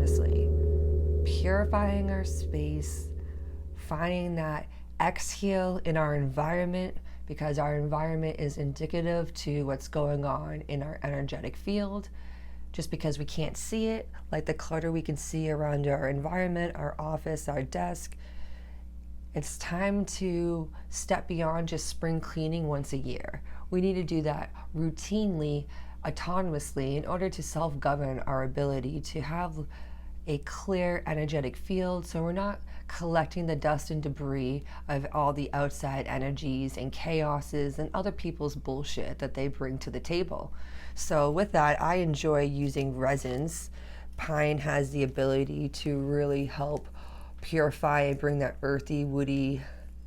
autonomously, purifying our space, finding that exhale in our environment, because our environment is indicative to what's going on in our energetic field. Just because we can't see it, like the clutter we can see around our environment, our office, our desk, it's time to step beyond just spring cleaning once a year. We need to do that routinely, autonomously, in order to self-govern our ability to have a clear energetic field, so we're not collecting the dust and debris of all the outside energies and chaoses and other people's bullshit that they bring to the table. So with that, I enjoy using resins. Pine has the ability to really help purify and bring that earthy, woody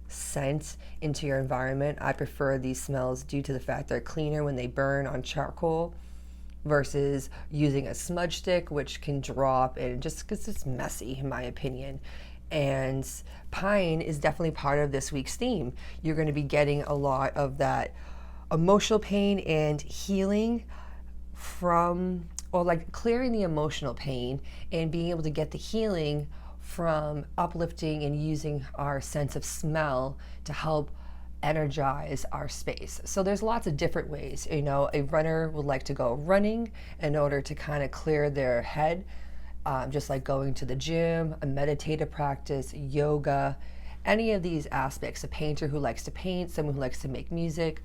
scent into your environment. I prefer these smells due to the fact they're cleaner when they burn on charcoal versus using a smudge stick, which can drop and just because it's messy, in my opinion. And pine is definitely part of this week's theme. You're going to be getting a lot of that emotional pain and healing from, or like clearing the emotional pain and being able to get the healing from uplifting and using our sense of smell to help energize our space. So there's lots of different ways. You know, a runner would like to go running in order to kind of clear their head, just like going to the gym, a meditative practice, yoga, any of these aspects. A painter who likes to paint, someone who likes to make music.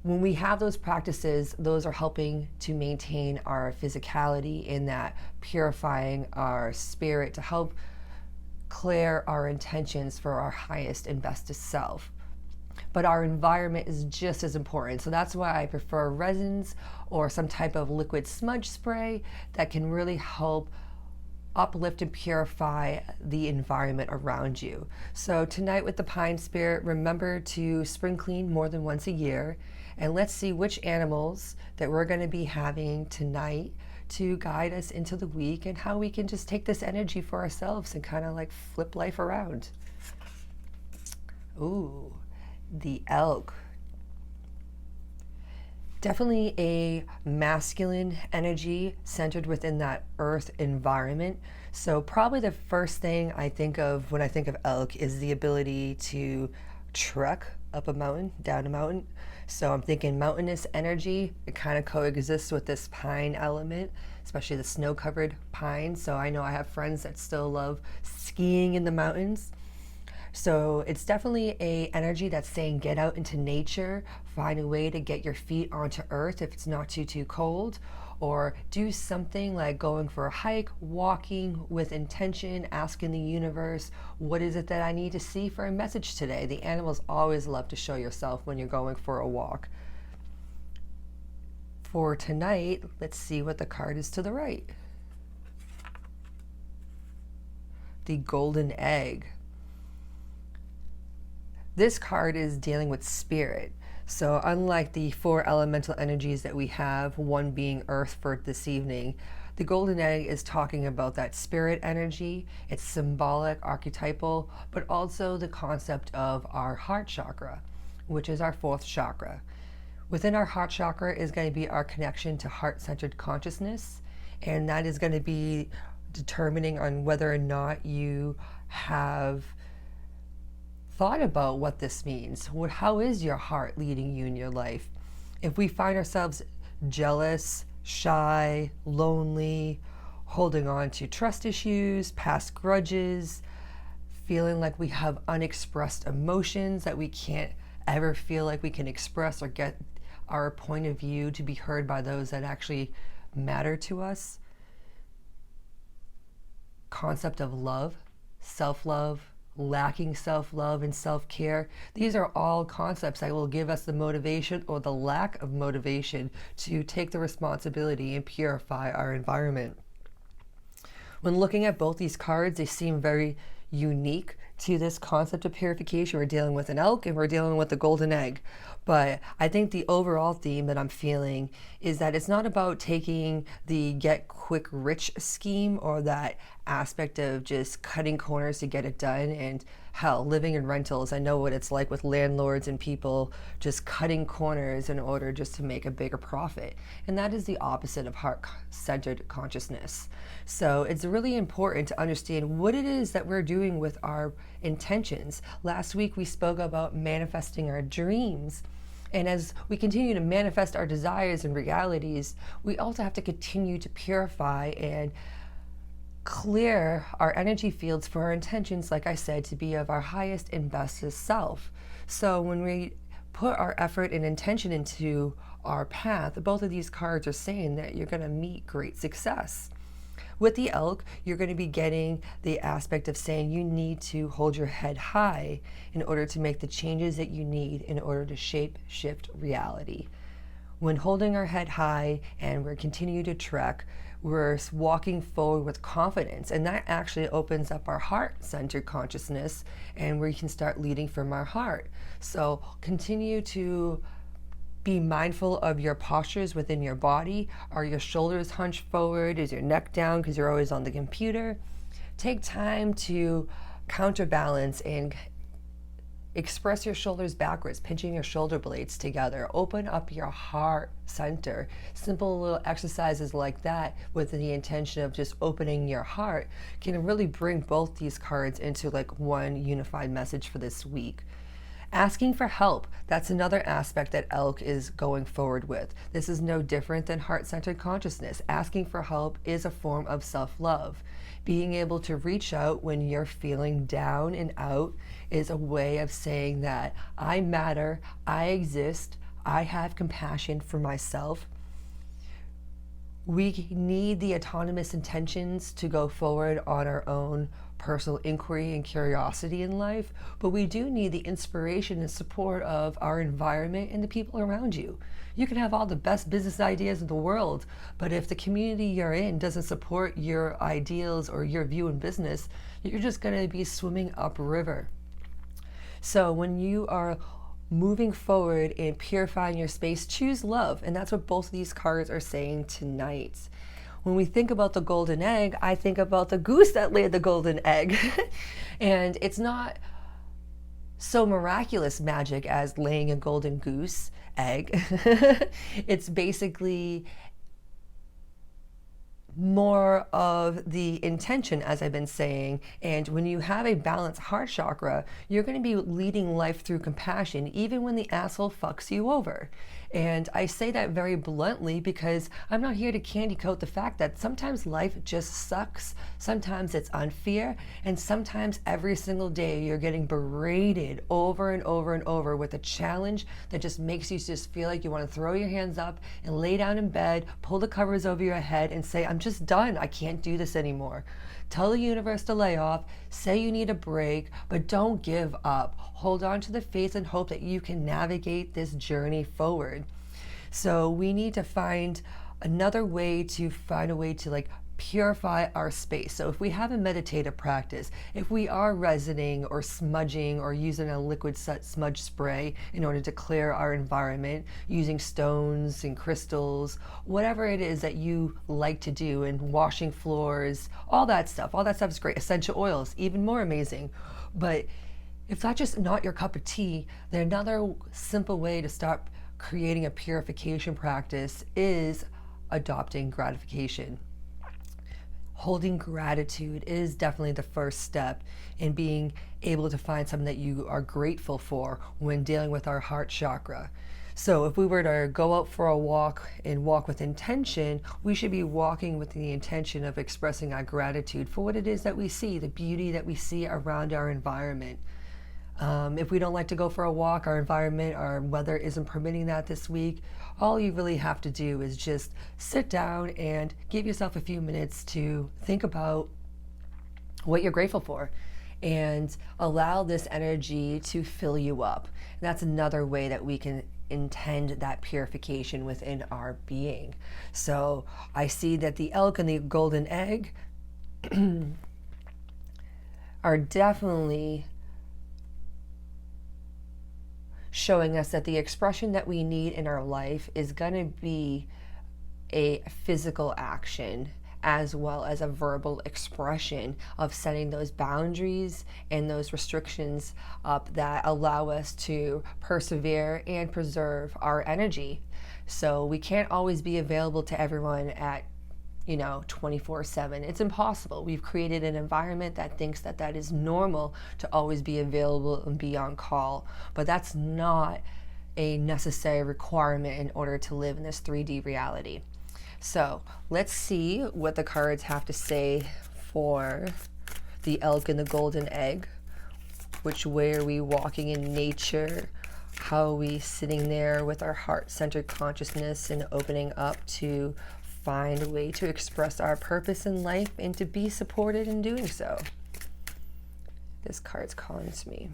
When we have those practices, those are helping to maintain our physicality in that purifying our spirit to help clear our intentions for our highest and bestest self. But our environment is just as important. So that's why I prefer resins or some type of liquid smudge spray that can really help uplift and purify the environment around you. So tonight with the Pine Spirit, remember to spring clean more than once a year. And let's see which animals that we're going to be having tonight to guide us into the week and how we can just take this energy for ourselves and kind of like flip life around. Ooh, the elk. Definitely a masculine energy centered within that earth environment. So probably the first thing I think of when I think of elk is the ability to trek up a mountain, down a mountain. So I'm thinking mountainous energy. It kind of coexists with this pine element, especially the snow-covered pine. So I know I have friends that still love skiing in the mountains. So it's definitely a energy that's saying get out into nature, find a way to get your feet onto earth if it's not too cold, or do something like going for a hike, walking with intention, asking the universe, what is it that I need to see for a message today? The animals always love to show yourself when you're going for a walk. For tonight, let's see what the card is to the right. The golden egg. This card is dealing with spirit. So unlike the 4 elemental energies that we have, one being earth for this evening, the golden egg is talking about that spirit energy. It's symbolic, archetypal, but also the concept of our heart chakra, which is our 4th chakra. Within our heart chakra is going to be our connection to heart-centered consciousness, and that is going to be determining on whether or not you have thought about what this means. How is your heart leading you in your life? If we find ourselves jealous, shy, lonely, holding on to trust issues, past grudges, feeling like we have unexpressed emotions that we can't ever feel like we can express or get our point of view to be heard by those that actually matter to us. Concept of love, self-love, lacking self-love and self-care. These are all concepts that will give us the motivation or the lack of motivation to take the responsibility and purify our environment. When looking at both these cards, they seem very unique to this concept of purification. We're dealing with an elk and we're dealing with the golden egg. But I think the overall theme that I'm feeling is that it's not about taking the get quick rich scheme or that aspect of just cutting corners to get it done and hell, living in rentals. I know what it's like with landlords and people just cutting corners in order just to make a bigger profit. And that is the opposite of heart-centered consciousness. So it's really important to understand what it is that we're doing with our intentions. Last week we spoke about manifesting our dreams. And as we continue to manifest our desires and realities, we also have to continue to purify and clear our energy fields for our intentions, like I said, to be of our highest and bestest self. So when we put our effort and intention into our path, both of these cards are saying that you're going to meet great success. With the elk, you're going to be getting the aspect of saying you need to hold your head high in order to make the changes that you need in order to shift reality. When holding our head high and we're continuing to trek, we're walking forward with confidence, and that actually opens up our heart-centered consciousness, and we can start leading from our heart. So continue to be mindful of your postures within your body. Are your shoulders hunched forward? Is your neck down because you're always on the computer? Take time to counterbalance and express your shoulders backwards, pinching your shoulder blades together. Open up your heart center. Simple little exercises like that with the intention of just opening your heart can really bring both these cards into like one unified message for this week. Asking for help, that's another aspect that elk is going forward with. This is no different than heart-centered consciousness. Asking for help is a form of self-love. Being able to reach out when you're feeling down and out is a way of saying that I matter, I exist, I have compassion for myself. We need the autonomous intentions to go forward on our own personal inquiry and curiosity in life, but we do need the inspiration and support of our environment and the people around you. You can have all the best business ideas in the world, but if the community you're in doesn't support your ideals or your view in business, you're just going to be swimming upriver. So when you are moving forward and purifying your space, choose love. And that's what both of these cards are saying tonight. When we think about the golden egg, I think about the goose that laid the golden egg. And it's not so miraculous magic as laying a golden goose egg. It's basically more of the intention, as I've been saying. And when you have a balanced heart chakra, you're going to be leading life through compassion, even when the asshole fucks you over. And I say that very bluntly because I'm not here to candy coat the fact that sometimes life just sucks, sometimes it's unfair, and sometimes every single day you're getting berated over and over and over with a challenge that just makes you just feel like you want to throw your hands up and lay down in bed, pull the covers over your head and say, I'm just done, I can't do this anymore. Tell the universe to lay off, say you need a break, but don't give up. Hold on to the faith and hope that you can navigate this journey forward. So we need to find another way to like purify our space. So if we have a meditative practice, if we are resining or smudging or using a liquid smudge spray in order to clear our environment, using stones and crystals, whatever it is that you like to do, and washing floors, all that stuff is great. Essential oils, even more amazing. But if that's just not your cup of tea, then another simple way to start creating a purification practice is adopting gratification. Holding gratitude is definitely the first step in being able to find something that you are grateful for when dealing with our heart chakra. So if we were to go out for a walk and walk with intention, we should be walking with the intention of expressing our gratitude for what it is that we see, the beauty that we see around our environment. If we don't like to go for a walk, our environment, our weather isn't permitting that this week, all you really have to do is just sit down and give yourself a few minutes to think about what you're grateful for and allow this energy to fill you up. And that's another way that we can intend that purification within our being. So I see that the elk and the golden egg are definitely showing us that the expression that we need in our life is going to be a physical action as well as a verbal expression of setting those boundaries and those restrictions up that allow us to persevere and preserve our energy. So we can't always be available to everyone at 24/7. It's impossible. We've created an environment that thinks that that is normal to always be available and be on call. But that's not a necessary requirement in order to live in this 3D reality. So let's see what the cards have to say for the elk and the golden egg. Which way are we walking in nature? How are we sitting there with our heart-centered consciousness and opening up to find a way to express our purpose in life and to be supported in doing so? This card's calling to me.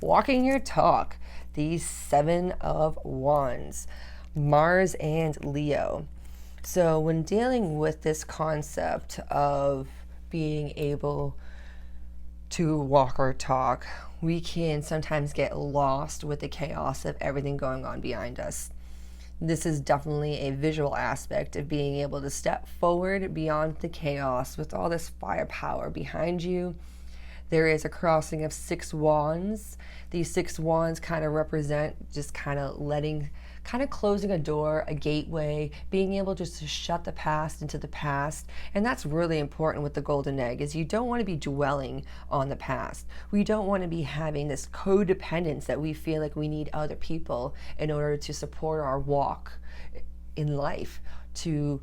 Walking your talk. These 7 of Wands. Mars and Leo. So when dealing with this concept of being able to walk or talk, we can sometimes get lost with the chaos of everything going on behind us. This is definitely a visual aspect of being able to step forward beyond the chaos with all this firepower behind you. There is a crossing of 6 wands. These 6 wands kind of represent just kind of closing a door, a gateway, being able just to shut the past into the past. And that's really important with the golden egg, is you don't want to be dwelling on the past. We don't want to be having this codependence that we feel like we need other people in order to support our walk in life, to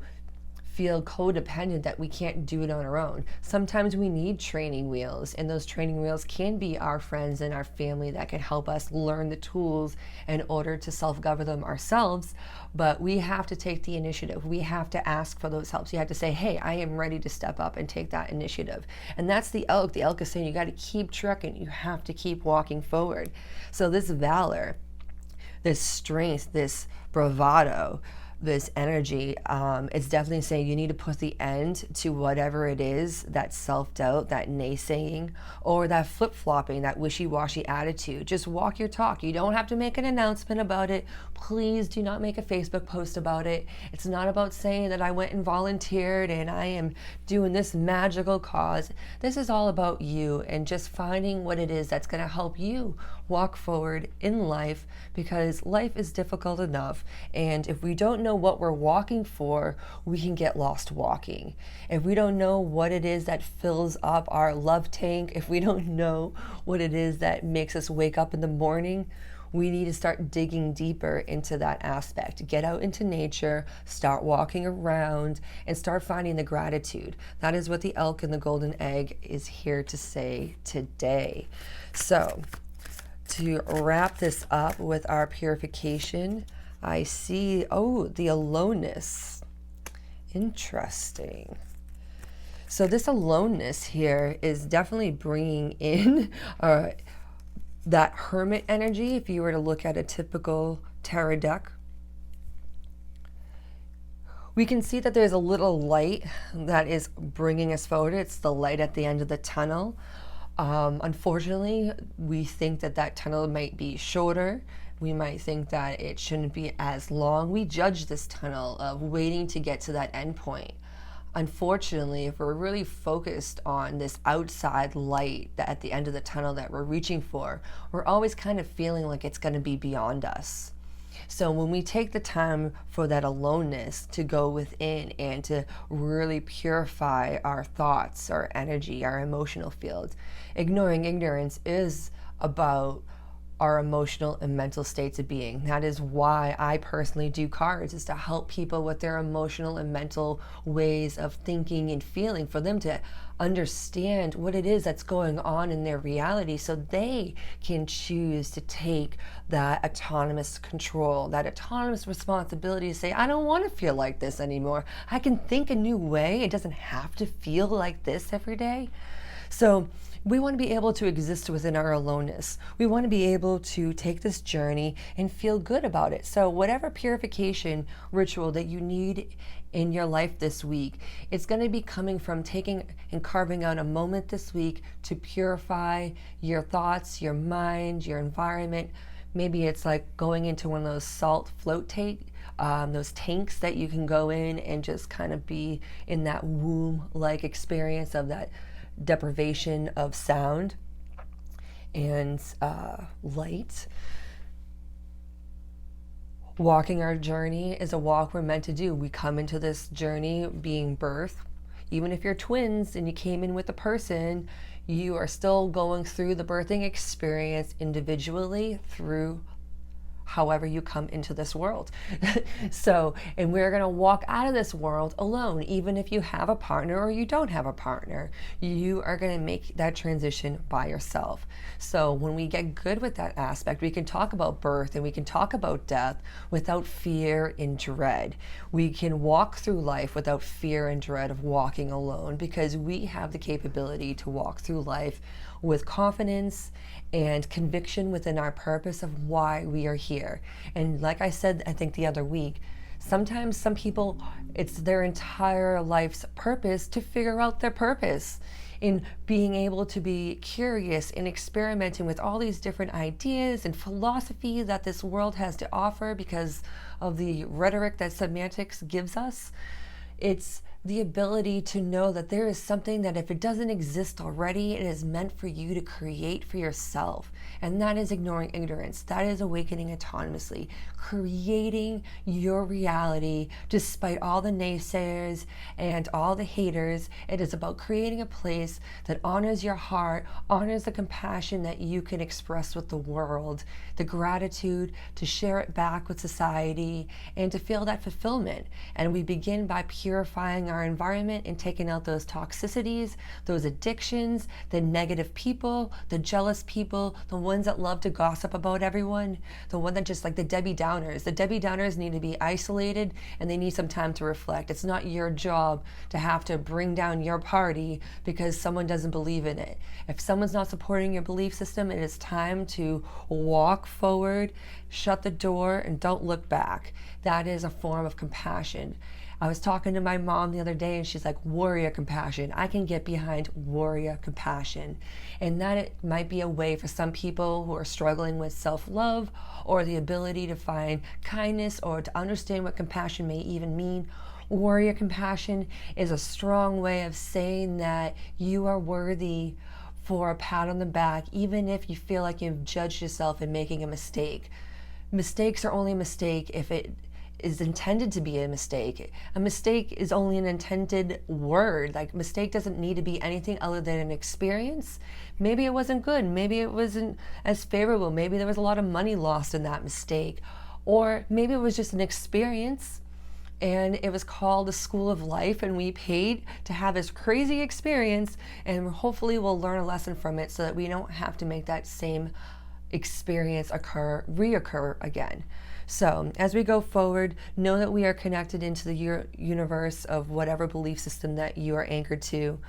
feel codependent that we can't do it on our own. Sometimes we need training wheels, and those training wheels can be our friends and our family that can help us learn the tools in order to self-govern them ourselves. But we have to take the initiative. We have to ask for those helps. You have to say, hey, I am ready to step up and take that initiative. And that's the elk. The elk is saying you got to keep trucking. You have to keep walking forward. So this valor, this strength, this bravado, this energy, it's definitely saying you need to put the end to whatever it is, that self-doubt, that naysaying, or that flip-flopping, that wishy-washy attitude. Just walk your talk. You don't have to make an announcement about it. Please do not make a Facebook post about it. It's not about saying that I went and volunteered and I am doing this magical cause. This is all about you and just finding what it is that's going to help you walk forward in life, because life is difficult enough. And if we don't know what we're walking for, we can get lost walking. If we don't know what it is that fills up our love tank, if we don't know what it is that makes us wake up in the morning, we need to start digging deeper into that aspect. Get out into nature, start walking around, and start finding the gratitude. That is what the elk and the golden egg is here to say today. So, to wrap this up with our purification, I see, the aloneness. Interesting. So this aloneness here is definitely bringing in that hermit energy. If you were to look at a typical tarot deck, we can see that there's a little light that is bringing us forward. It's the light at the end of the tunnel. Unfortunately, we think that that tunnel might be shorter. We might think that it shouldn't be as long. We judge this tunnel of waiting to get to that end point. Unfortunately, if we're really focused on this outside light that at the end of the tunnel that we're reaching for, we're always kind of feeling like it's going to be beyond us. So when we take the time for that aloneness to go within and to really purify our thoughts, our energy, our emotional field, ignoring ignorance is about our emotional and mental states of being. That is why I personally do cards, is to help people with their emotional and mental ways of thinking and feeling, for them to understand what it is that's going on in their reality, so they can choose to take that autonomous control, that autonomous responsibility to say, I don't want to feel like this anymore. I can think a new way. It doesn't have to feel like this every day. So we want to be able to exist within our aloneness. We want to be able to take this journey and feel good about it. So whatever purification ritual that you need in your life this week, it's going to be coming from taking and carving out a moment this week to purify your thoughts, your mind, your environment. Maybe it's like going into one of those salt float those tanks that you can go in and just kind of be in that womb-like experience of that deprivation of sound and light. Walking our journey is a walk we're meant to do. We come into this journey being birthed. Even if you're twins and you came in with a person, you are still going through the birthing experience individually through however you come into this world. So, and we're going to walk out of this world alone. Even if you have a partner or you don't have a partner, you are going to make that transition by yourself. So when we get good with that aspect, we can talk about birth and we can talk about death without fear and dread. We can walk through life without fear and dread of walking alone, because we have the capability to walk through life with confidence and conviction within our purpose of why we are here. And like I said, I think the other week, sometimes some people, it's their entire life's purpose to figure out their purpose, in being able to be curious and experimenting with all these different ideas and philosophy that this world has to offer because of the rhetoric that semantics gives us. It's the ability to know that there is something that if it doesn't exist already, it is meant for you to create for yourself. And that is ignoring ignorance. That is awakening autonomously, creating your reality despite all the naysayers and all the haters. It is about creating a place that honors your heart, honors the compassion that you can express with the world, the gratitude to share it back with society, and to feel that fulfillment. And we begin by purifying our environment and taking out those toxicities, those addictions, the negative people, the jealous people, the ones that love to gossip about everyone, the one that just like the Debbie Downers. The Debbie Downers need to be isolated and they need some time to reflect. It's not your job to have to bring down your party because someone doesn't believe in it. If someone's not supporting your belief system, it is time to walk forward, shut the door, and don't look back. That is a form of compassion. I was talking to my mom the other day and she's like, warrior compassion. I can get behind warrior compassion. And that it might be a way for some people who are struggling with self-love or the ability to find kindness or to understand what compassion may even mean. Warrior compassion is a strong way of saying that you are worthy for a pat on the back, even if you feel like you've judged yourself in making a mistake. Mistakes are only a mistake if it is intended to be a mistake. A mistake is only an intended word. Like, mistake doesn't need to be anything other than an experience. Maybe it wasn't good. Maybe it wasn't as favorable. Maybe there was a lot of money lost in that mistake. Or maybe it was just an experience and it was called the school of life and we paid to have this crazy experience, and hopefully we'll learn a lesson from it so that we don't have to make that same experience reoccur again. So as we go forward, know that we are connected into the universe of whatever belief system that you are anchored to.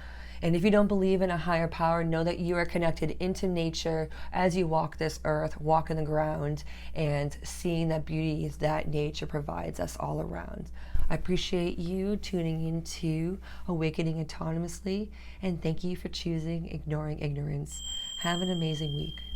And if you don't believe in a higher power, know that you are connected into nature as you walk this earth, walk in the ground, and seeing that beauty that nature provides us all around. I appreciate you tuning into Awakening Autonomously, and thank you for choosing Ignoring Ignorance. Have an amazing week.